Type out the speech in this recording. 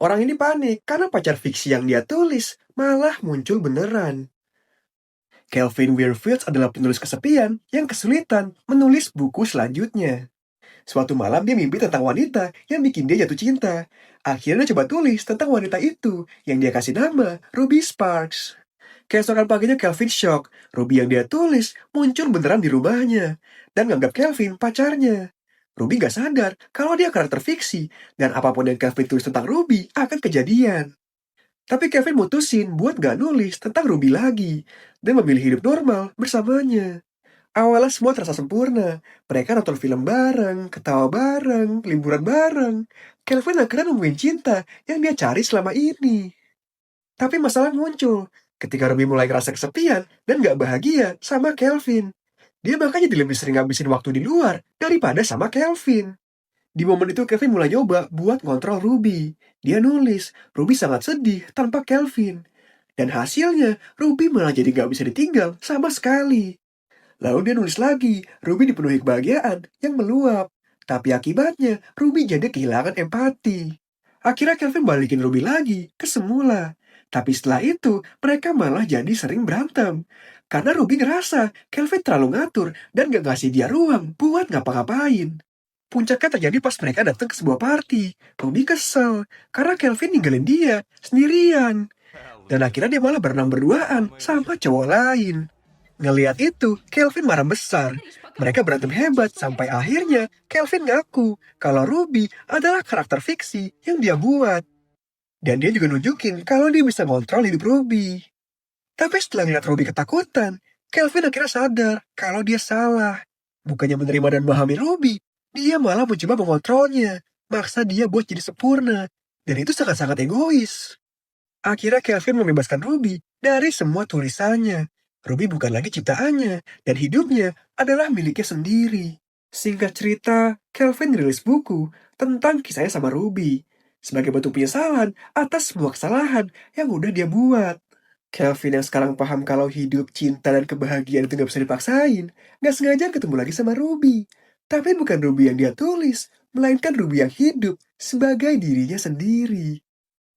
Orang ini panik karena pacar fiksi yang dia tulis malah muncul beneran. Kelvin Weirfield adalah penulis kesepian yang kesulitan menulis buku selanjutnya. Suatu malam dia mimpi tentang wanita yang bikin dia jatuh cinta. Akhirnya dia coba tulis tentang wanita itu yang dia kasih nama Ruby Sparks. Keesokan paginya Kelvin shock. Ruby yang dia tulis muncul beneran di rumahnya dan nganggap Kelvin pacarnya. Ruby gak sadar kalau dia karakter fiksi dan apapun yang Kelvin tulis tentang Ruby akan kejadian. Tapi Kelvin mutusin buat gak nulis tentang Ruby lagi dan memilih hidup normal bersamanya. Awalnya semua terasa sempurna. Mereka nonton film bareng, ketawa bareng, liburan bareng. Kelvin akhirnya nemuin cinta yang dia cari selama ini. Tapi masalah muncul ketika Ruby mulai ngerasa kesepian dan gak bahagia sama Kelvin. Dia makanya jadi lebih sering ngabisin waktu di luar daripada sama Kelvin. Di momen itu Kelvin mulai nyoba buat ngontrol Ruby. Dia nulis, Ruby sangat sedih tanpa Kelvin. Dan hasilnya, Ruby malah jadi gak bisa ditinggal sama sekali. Lalu dia nulis lagi, Ruby dipenuhi kebahagiaan yang meluap. Tapi akibatnya, Ruby jadi kehilangan empati. Akhirnya Kelvin balikin Ruby lagi ke semula. Tapi setelah itu, mereka malah jadi sering berantem. Karena Ruby ngerasa Kelvin terlalu ngatur dan gak ngasih dia ruang buat ngapa-ngapain. Puncaknya terjadi pas mereka datang ke sebuah party. Ruby kesel karena Kelvin ninggalin dia sendirian. Dan akhirnya dia malah berenang berduaan sama cowok lain. Ngeliat itu, Kelvin marah besar. Mereka berantem hebat sampai akhirnya Kelvin ngaku kalau Ruby adalah karakter fiksi yang dia buat. Dan dia juga nunjukin kalau dia bisa ngontrol hidup Ruby. Tapi setelah ngeliat Ruby ketakutan, Kelvin akhirnya sadar kalau dia salah. Bukannya menerima dan memahami Ruby, dia malah mencoba mengontrolnya, maksa dia buat jadi sempurna. Dan itu sangat-sangat egois. Akhirnya Kelvin membebaskan Ruby dari semua tulisannya. Ruby bukan lagi ciptaannya, dan hidupnya adalah miliknya sendiri. Singkat cerita, Kelvin rilis buku tentang kisahnya sama Ruby, sebagai bentuk penyesalan atas semua kesalahan yang udah dia buat. Kelvin yang sekarang paham kalau hidup, cinta, dan kebahagiaan itu gak bisa dipaksain, gak sengaja ketemu lagi sama Ruby. Tapi bukan Ruby yang dia tulis, melainkan Ruby yang hidup sebagai dirinya sendiri.